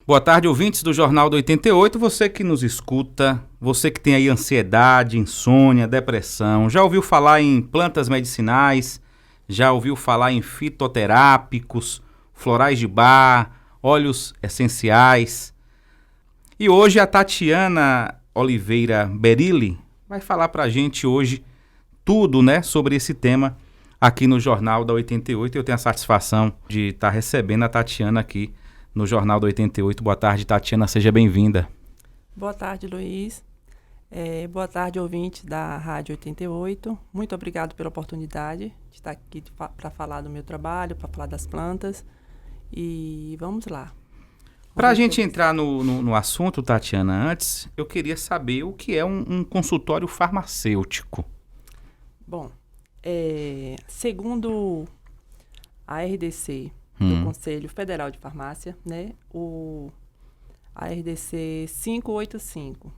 Boa tarde, ouvintes do Jornal do 88, você que nos escuta, você que tem aí ansiedade, insônia, depressão, já ouviu falar em plantas medicinais, já ouviu falar em fitoterápicos, florais de bar, óleos essenciais. E hoje a Tatiana Oliveira Berilli vai falar pra gente hoje tudo, sobre esse tema aqui no Jornal da 88. Eu tenho a satisfação de estar recebendo a Tatiana aqui no Jornal do 88. Boa tarde, Tatiana, seja bem-vinda. Boa tarde, Luiz. Boa tarde, ouvintes da Rádio 88. Muito obrigado pela oportunidade de estar aqui para falar do meu trabalho, para falar das plantas. E vamos lá. Para a gente entrar no assunto, Tatiana, antes eu queria saber o que é um consultório farmacêutico. Bom, segundo a RDC, do Conselho Federal de Farmácia, a RDC 585,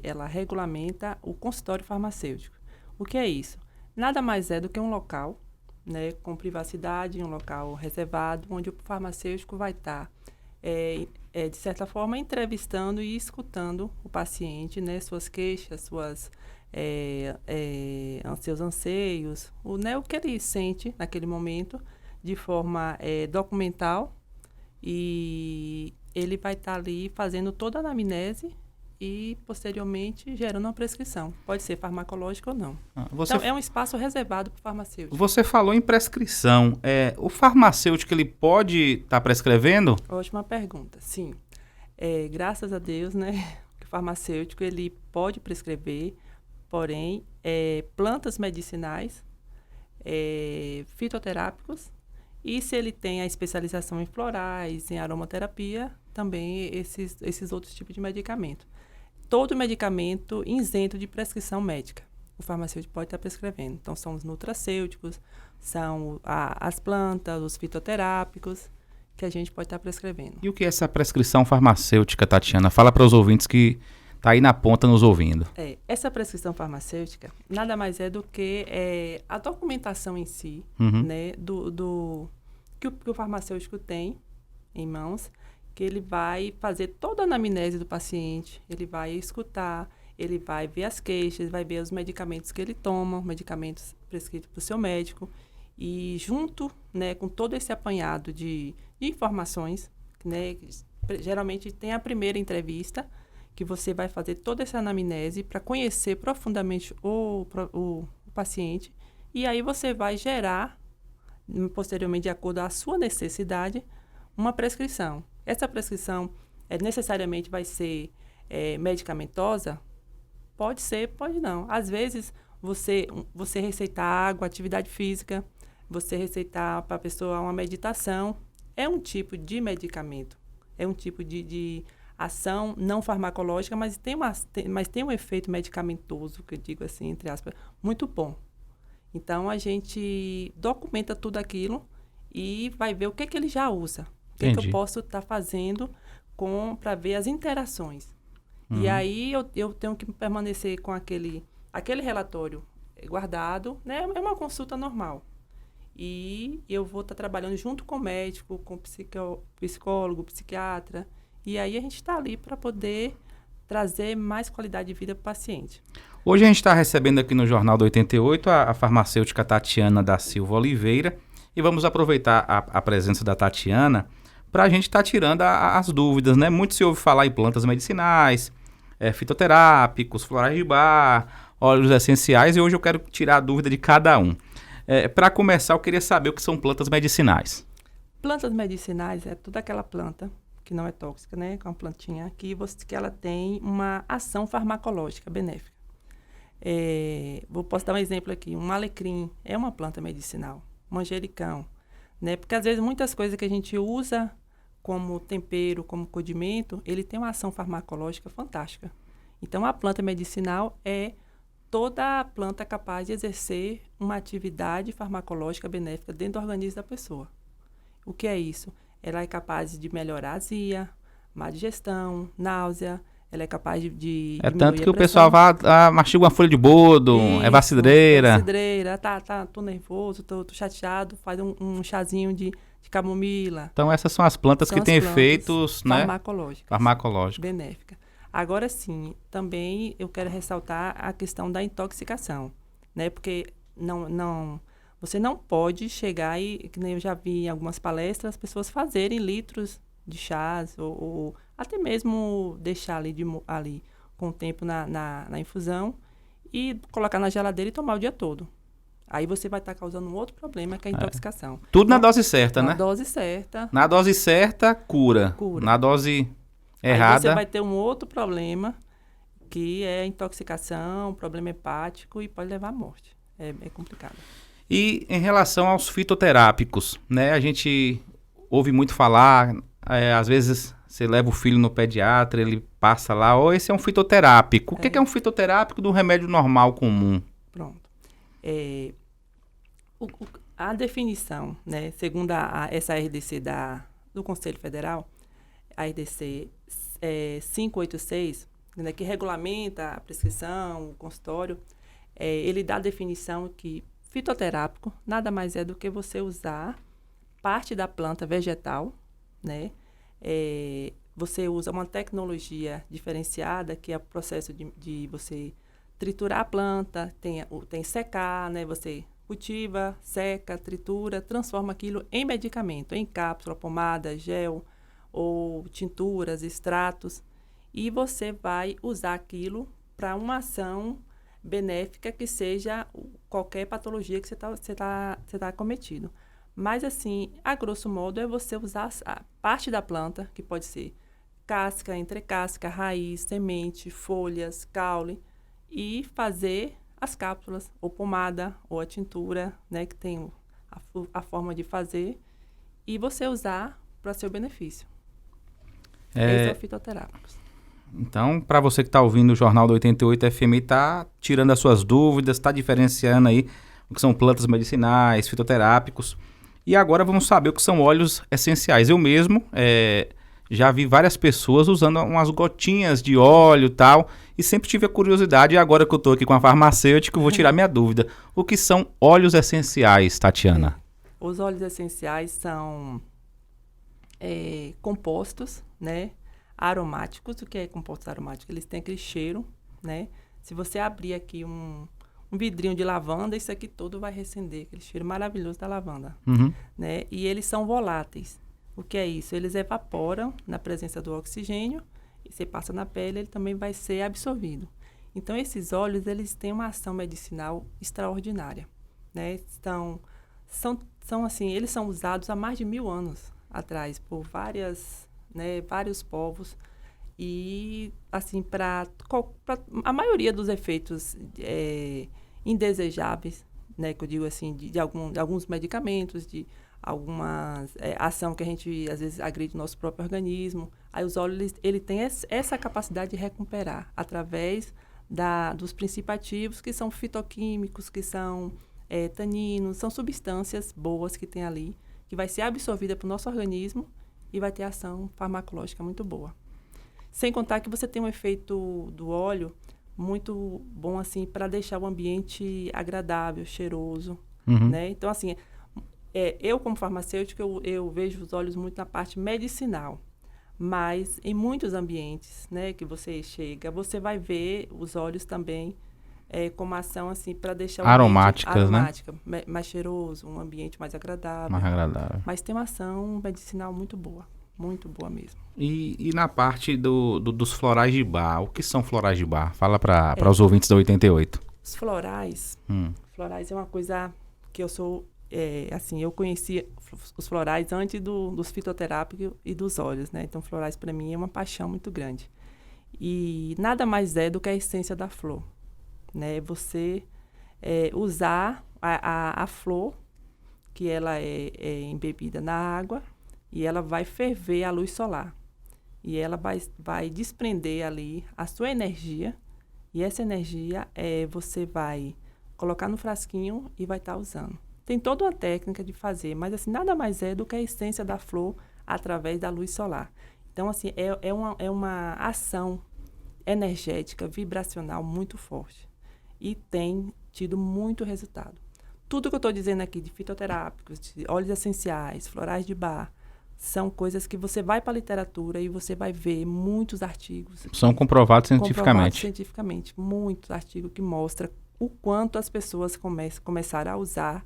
ela regulamenta o consultório farmacêutico. O que é isso? Nada mais é do que um local, com privacidade, um local reservado, onde o farmacêutico vai estar, de certa forma, entrevistando e escutando o paciente, suas queixas, seus anseios, o que ele sente naquele momento, de forma documental, e ele vai estar ali fazendo toda a anamnese e, posteriormente, gerando uma prescrição. Pode ser farmacológica ou não. Então, é um espaço reservado para o farmacêutico. Você falou em prescrição. O farmacêutico, ele pode estar prescrevendo? Ótima pergunta. Sim. Graças a Deus, que o farmacêutico ele pode prescrever, porém, plantas medicinais, fitoterápicos, e se ele tem a especialização em florais, em aromaterapia, também esses outros tipos de medicamento. Todo medicamento isento de prescrição médica, o farmacêutico pode estar prescrevendo. Então, são os nutracêuticos, são as plantas, os fitoterápicos, que a gente pode estar prescrevendo. E o que é essa prescrição farmacêutica, Tatiana? Fala para os ouvintes que tá aí na ponta nos ouvindo. Essa prescrição farmacêutica nada mais é do que a documentação em si, que o farmacêutico tem em mãos, que ele vai fazer toda a anamnese do paciente, ele vai escutar, ele vai ver as queixas, vai ver os medicamentos que ele toma, medicamentos prescritos por seu médico, e junto, com todo esse apanhado de informações, geralmente tem a primeira entrevista, que você vai fazer toda essa anamnese para conhecer profundamente o paciente, e aí você vai gerar, posteriormente, de acordo com a sua necessidade, uma prescrição. Essa prescrição necessariamente vai ser medicamentosa? Pode ser, pode não. Às vezes, você receitar água, atividade física, você receitar para a pessoa uma meditação, é um tipo de medicamento, é um tipo de ação não farmacológica, mas tem um efeito medicamentoso, que eu digo assim, entre aspas, muito bom. Então, a gente documenta tudo aquilo e vai ver o que ele já usa. O que eu posso estar fazendo para ver as interações. E aí, eu tenho que permanecer com aquele relatório guardado, É uma consulta normal. E eu vou estar trabalhando junto com o médico, com o psicólogo, psiquiatra. E aí a gente está ali para poder trazer mais qualidade de vida para o paciente. Hoje a gente está recebendo aqui no Jornal do 88 a farmacêutica Tatiana da Silva Oliveira, e vamos aproveitar a presença da Tatiana para a gente estar tirando as dúvidas, Muito se ouve falar em plantas medicinais, fitoterápicos, florais de bar, óleos essenciais, e hoje eu quero tirar a dúvida de cada um. Para começar, eu queria saber o que são plantas medicinais. Plantas medicinais é toda aquela planta que não é tóxica, que é uma plantinha que ela tem uma ação farmacológica benéfica. Posso dar um exemplo aqui. Um alecrim é uma planta medicinal. Manjericão, Porque, às vezes, muitas coisas que a gente usa como tempero, como condimento, ele tem uma ação farmacológica fantástica. Então, a planta medicinal é toda a planta capaz de exercer uma atividade farmacológica benéfica dentro do organismo da pessoa. O que é isso? Ela é capaz de melhorar a azia, má digestão, náusea, ela é capaz de tanto que o pessoal mastiga uma folha de boldo, vacidreira. Tô nervoso, tô chateado, faz um chazinho de de camomila. Então essas são as plantas São que as têm plantas efeitos, né, farmacológicos. Benéfica. Agora sim, também eu quero ressaltar a questão da intoxicação, né? Porque você não pode chegar e, que nem eu já vi em algumas palestras, as pessoas fazerem litros de chás ou até mesmo deixar ali com o tempo na infusão e colocar na geladeira e tomar o dia todo. Aí você vai estar causando um outro problema, que é a intoxicação. Tudo na dose certa, né? Na dose certa. Na dose certa, cura. Na dose errada... Aí você vai ter um outro problema, que é a intoxicação, problema hepático e pode levar à morte. É complicado. E em relação aos fitoterápicos, né? A gente ouve muito falar, às vezes você leva o filho no pediatra, ele passa lá, esse é um fitoterápico. O que é um fitoterápico do remédio normal comum? Pronto. A definição, né, segundo essa RDC do Conselho Federal, a RDC 586, né, que regulamenta a prescrição, o consultório, ele dá a definição que fitoterápico nada mais é do que você usar parte da planta vegetal, né? Você usa uma tecnologia diferenciada, que é o processo de você triturar a planta, tem secar, né? Você cultiva, seca, tritura, transforma aquilo em medicamento, em cápsula, pomada, gel ou tinturas, extratos, e você vai usar aquilo para uma ação benéfica que seja qualquer patologia que você tá cometido. Mas, assim, a grosso modo, é você usar a parte da planta, que pode ser casca, entrecasca, raiz, semente, folhas, caule, e fazer as cápsulas, ou pomada, ou a tintura, né, que tem a forma de fazer, e você usar para seu benefício. Esse é o fitoterápicos. Então, para você que está ouvindo o Jornal do 88 FM, está tirando as suas dúvidas, está diferenciando aí o que são plantas medicinais, fitoterápicos. E agora vamos saber o que são óleos essenciais. Eu mesmo já vi várias pessoas usando umas gotinhas de óleo e tal, e sempre tive a curiosidade, e agora que eu estou aqui com a farmacêutica, eu vou tirar minha dúvida. O que são óleos essenciais, Tatiana? Os óleos essenciais são compostos, né, aromáticos. O que é compostos aromáticos? Eles têm aquele cheiro, né? Se você abrir aqui um vidrinho de lavanda, isso aqui todo vai recender, aquele cheiro maravilhoso da lavanda, né? E eles são voláteis. O que é isso? Eles evaporam na presença do oxigênio, e você passa na pele, ele também vai ser absorvido. Então, esses óleos, eles têm uma ação medicinal extraordinária, né? São assim, eles são usados há mais de 1000 anos atrás por vários povos, e assim, para a maioria dos efeitos indesejáveis, né, que eu digo assim, de alguns medicamentos, de alguma ação que a gente às vezes agride o nosso próprio organismo. Aí os óleos, ele tem essa capacidade de recuperar através dos princípios ativos, que são fitoquímicos, que são taninos, são substâncias boas que tem ali, que vai ser absorvida para o nosso organismo e vai ter ação farmacológica muito boa. Sem contar que você tem um efeito do óleo muito bom, assim, para deixar o ambiente agradável, cheiroso, né? Então, assim, eu como farmacêutica, eu vejo os óleos muito na parte medicinal, mas em muitos ambientes, né, que você chega, você vai ver os óleos também como ação, assim, para deixar o ambiente aromática, né? Mais cheiroso, um ambiente mais agradável. Mas tem uma ação medicinal muito boa mesmo. E na parte dos florais de bar, o que são florais de bar? Fala para os ouvintes da 88. Os florais é uma coisa que eu sou, assim, eu conheci os florais antes dos fitoterápicos e dos óleos, né? Então, florais para mim é uma paixão muito grande. E nada mais é do que a essência da flor, né? Você usar a flor, que ela é embebida na água, e ela vai ferver à luz solar. E ela vai desprender ali a sua energia, e essa energia você vai colocar no frasquinho e vai estar usando. Tem toda uma técnica de fazer, mas assim, nada mais é do que a essência da flor através da luz solar. Então, assim, é uma ação energética, vibracional muito forte. E tem tido muito resultado. tudo que eu estou dizendo aqui de fitoterápicos, de óleos essenciais, florais de bar, são coisas que você vai para a literatura e você vai ver muitos artigos. São comprovados Comprovados cientificamente. cientificamente. Muitos artigos que mostram o quanto as pessoas começaram a usar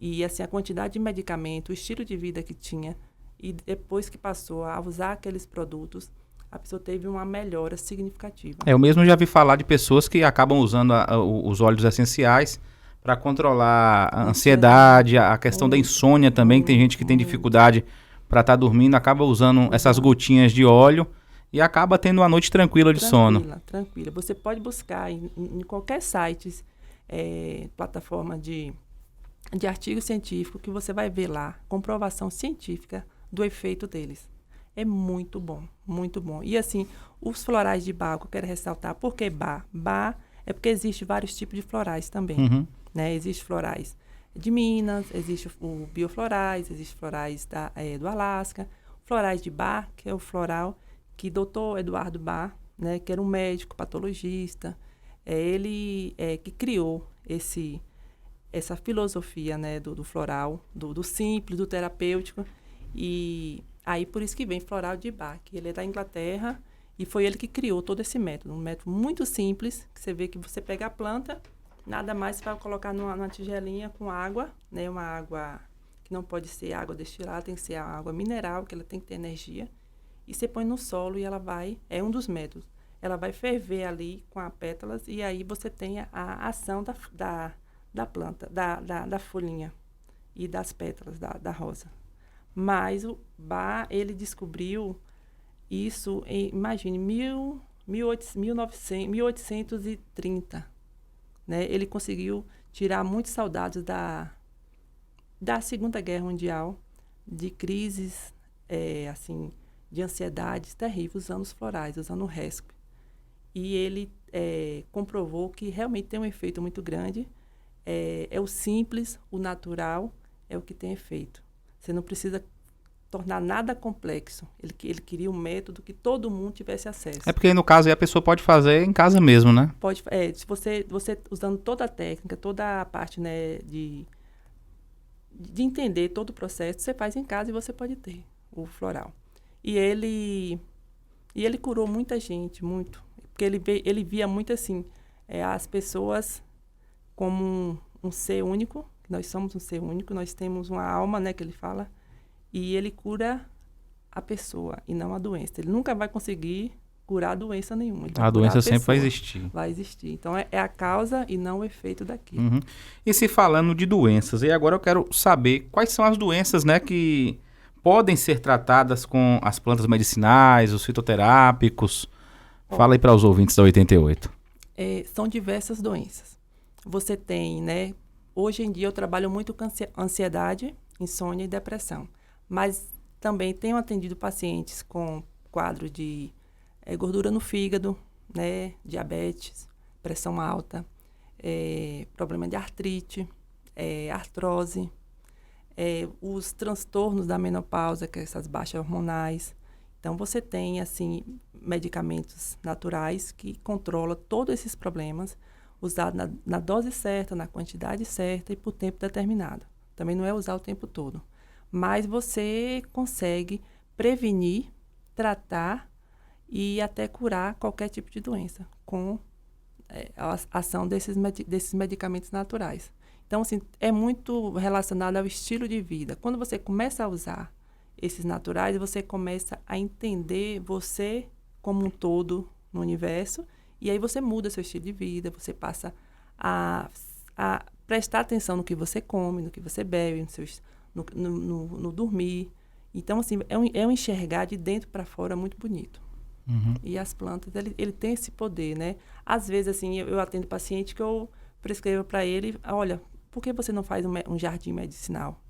e assim, a quantidade de medicamento, o estilo de vida que tinha. E depois que passou a usar aqueles produtos, a pessoa teve uma melhora significativa. Eu mesmo já vi falar de pessoas que acabam usando os óleos essenciais para controlar a ansiedade, a questão da insônia também, que tem gente que tem dificuldade para estar dormindo, acaba usando essas gotinhas de óleo e acaba tendo uma noite tranquila de sono. Tranquila. Você pode buscar em qualquer site, plataforma de artigo científico, que você vai ver lá, comprovação científica do efeito deles. É muito bom, muito bom. E assim, os florais de bar, que eu quero ressaltar, por que bar? Bar é porque existe vários tipos de florais também. Uhum. Né? Existem florais de Minas, existe o bioflorais, existem florais do Alasca. Florais de bar, que é o floral que Dr. Eduardo Bar, né, que era um médico patologista, ele que criou essa filosofia, né, do floral, do simples, do terapêutico. E aí por isso que vem floral de Bach, que ele é da Inglaterra e foi ele que criou todo esse método. Um método muito simples, que você vê que você pega a planta, nada mais você vai colocar numa tigelinha com água, né, uma água que não pode ser água destilada, tem que ser água mineral, que ela tem que ter energia. E você põe no solo e ela vai, é um dos métodos, ela vai ferver ali com as pétalas e aí você tem a ação da planta, da folhinha e das pétalas da rosa. Mas o Bach, ele descobriu isso em, imagine, 1830. Né? Ele conseguiu tirar muitos soldados da Segunda Guerra Mundial, de crises, assim, de ansiedades terríveis, usando os florais, usando o resp. E ele comprovou que realmente tem um efeito muito grande. É o simples, o natural, é o que tem efeito. Você não precisa tornar nada complexo. Ele queria um método que todo mundo tivesse acesso. É porque, no caso, aí a pessoa pode fazer em casa mesmo, né? Pode, se você usando toda a técnica, toda a parte, né, de entender todo o processo, você faz em casa e você pode ter o floral. E ele curou muita gente, muito. Porque ele via muito assim, as pessoas como um ser único. Nós somos um ser único, nós temos uma alma, né, que ele fala, e ele cura a pessoa e não a doença. Ele nunca vai conseguir curar a doença nenhuma. A doença sempre vai existir. Vai existir. Então, é a causa e não o efeito daquilo. Uhum. E se falando de doenças, e agora eu quero saber quais são as doenças, né, que podem ser tratadas com as plantas medicinais, os fitoterápicos. Fala aí para os ouvintes da 88. São diversas doenças. Você tem, né, hoje em dia eu trabalho muito com ansiedade, insônia e depressão. Mas também tenho atendido pacientes com quadro de gordura no fígado, né, diabetes, pressão alta, problema de artrite, artrose, os transtornos da menopausa, que é essas baixas hormonais. Então, você tem, assim, medicamentos naturais que controlam todos esses problemas, usados na dose certa, na quantidade certa e por tempo determinado. Também não é usar o tempo todo. Mas você consegue prevenir, tratar e até curar qualquer tipo de doença com a ação desses medicamentos naturais. Então, assim, é muito relacionado ao estilo de vida. Quando você começa a usar esses naturais, você começa a entender você como um todo no universo e aí você muda seu estilo de vida, você passa a prestar atenção no que você come, no que você bebe, no dormir. Então, assim, é um enxergar de dentro para fora muito bonito. Uhum. E as plantas, ele tem esse poder, né? Às vezes, assim, eu atendo paciente que eu prescrevo para ele, olha, por que você não faz um jardim medicinal?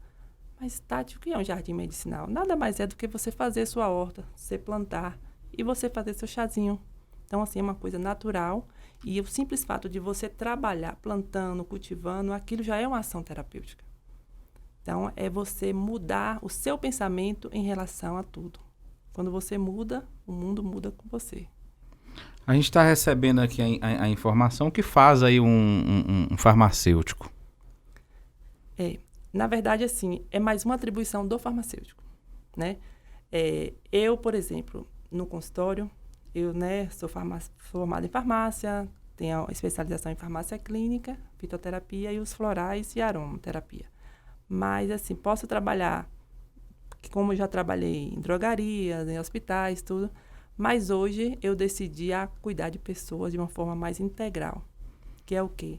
Mas, Tati, o que é um jardim medicinal? Nada mais é do que você fazer sua horta, você plantar e você fazer seu chazinho. Então, assim, é uma coisa natural. E o simples fato de você trabalhar plantando, cultivando, aquilo já é uma ação terapêutica. Então, é você mudar o seu pensamento em relação a tudo. Quando você muda, o mundo muda com você. A gente está recebendo aqui a informação que faz aí um farmacêutico. Na verdade, assim, é mais uma atribuição do farmacêutico, né? Eu, por exemplo, no consultório, eu, né, sou formada em farmácia, tenho a especialização em farmácia clínica, fitoterapia e os florais e aromaterapia. Mas, assim, posso trabalhar, como eu já trabalhei em drogarias, em hospitais, tudo, mas hoje eu decidi a cuidar de pessoas de uma forma mais integral, que é o quê?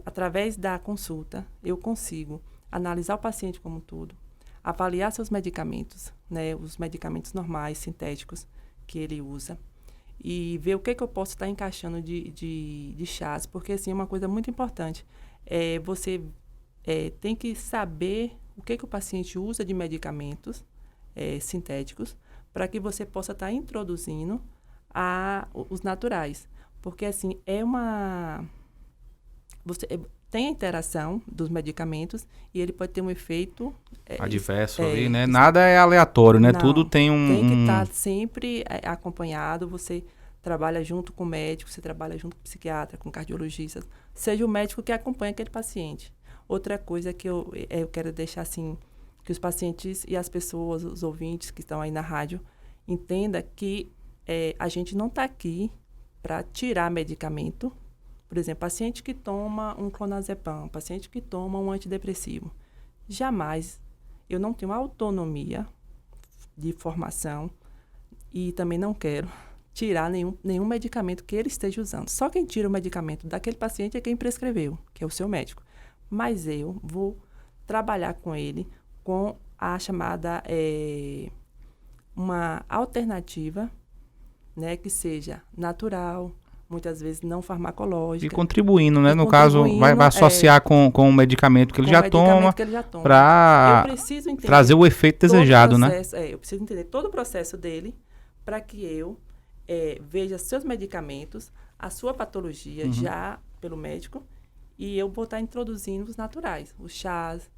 Através da consulta, eu consigo analisar o paciente como um todo, avaliar seus medicamentos, né, os medicamentos normais, sintéticos, que ele usa, e ver o que eu posso estar encaixando de chás, porque, assim, é uma coisa muito importante. Você tem que saber o que o paciente usa de medicamentos sintéticos, para que você possa estar introduzindo os naturais. Porque, assim, você tem a interação dos medicamentos e ele pode ter um efeito adverso ali, né? Nada é aleatório, né? Não, tudo tem tem que estar sempre acompanhado. Você trabalha junto com o médico, você trabalha junto com o psiquiatra, com o cardiologista, seja o médico que acompanha aquele paciente. Outra coisa que eu quero deixar, assim, que os pacientes e as pessoas, os ouvintes que estão aí na rádio, entendam que a gente não está aqui para tirar medicamento. Por exemplo, paciente que toma um clonazepam, paciente que toma um antidepressivo. Jamais, eu não tenho autonomia de formação e também não quero tirar nenhum medicamento que ele esteja usando. Só quem tira o medicamento daquele paciente é quem prescreveu, que é o seu médico. Mas eu vou trabalhar com ele com a chamada uma alternativa, né, que seja natural, muitas vezes não farmacológica. E contribuindo, né? No caso, vai associar com o medicamento que ele já toma, para trazer o efeito desejado, né? Eu preciso entender todo o processo dele para que eu veja seus medicamentos, a sua patologia já pelo médico, e eu vou estar introduzindo os naturais, os chás,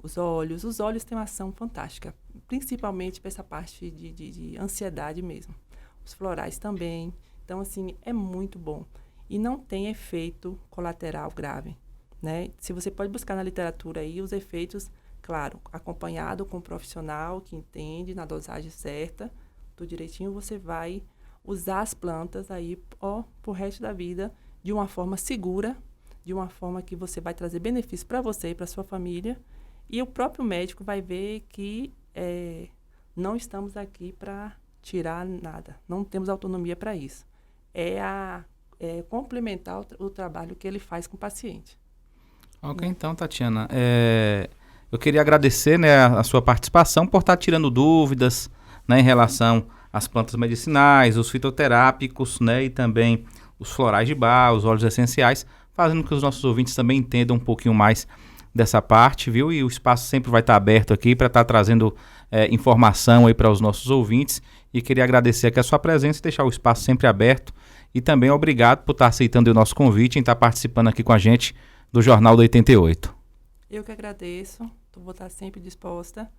os óleos. Os óleos têm uma ação fantástica, principalmente para essa parte de ansiedade mesmo. Os florais também. Então, assim, é muito bom. E não tem efeito colateral grave, né? Se você pode buscar na literatura aí os efeitos, claro, acompanhado com um profissional que entende na dosagem certa, tudo direitinho, você vai usar as plantas aí pro resto da vida de uma forma segura, de uma forma que você vai trazer benefício para você e para sua família. E o próprio médico vai ver que não estamos aqui para tirar nada. Não temos autonomia para isso. Complementar o trabalho que ele faz com o paciente. Ok, então, Tatiana, eu queria agradecer, né, a sua participação por estar tirando dúvidas, né, em relação às plantas medicinais, os fitoterápicos, né, e também os florais de bar, os óleos essenciais, fazendo com que os nossos ouvintes também entendam um pouquinho mais dessa parte, viu? E o espaço sempre vai estar aberto aqui para estar trazendo informação aí para os nossos ouvintes. E queria agradecer aqui a sua presença e deixar o espaço sempre aberto. E também obrigado por estar aceitando o nosso convite e estar participando aqui com a gente do Jornal do 88. Eu que agradeço, vou estar sempre disposta.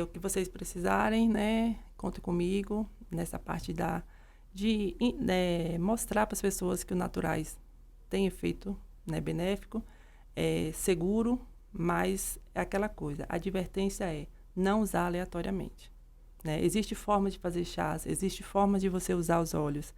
O que vocês precisarem, né? Conte comigo nessa parte de mostrar para as pessoas que o naturais tem efeito, né, benéfico, seguro, mas é aquela coisa, a advertência não usar aleatoriamente. Né? Existe forma de fazer chás, existe forma de você usar os óleos.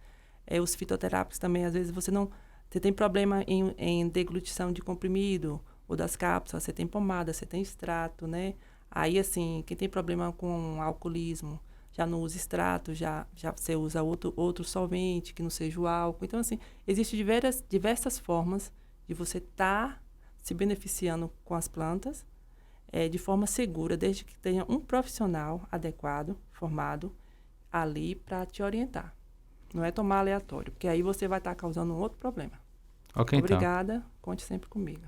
Os fitoterápicos também, às vezes, você tem problema em deglutição de comprimido ou das cápsulas, você tem pomada, você tem extrato, né? Aí, assim, quem tem problema com alcoolismo, já não usa extrato, já você usa outro solvente que não seja o álcool. Então, assim, existem diversas formas de você estar se beneficiando com as plantas de forma segura, desde que tenha um profissional adequado, formado, ali para te orientar. Não é tomar aleatório, porque aí você vai estar causando um outro problema. Ok, Obrigada, então. Conte sempre comigo.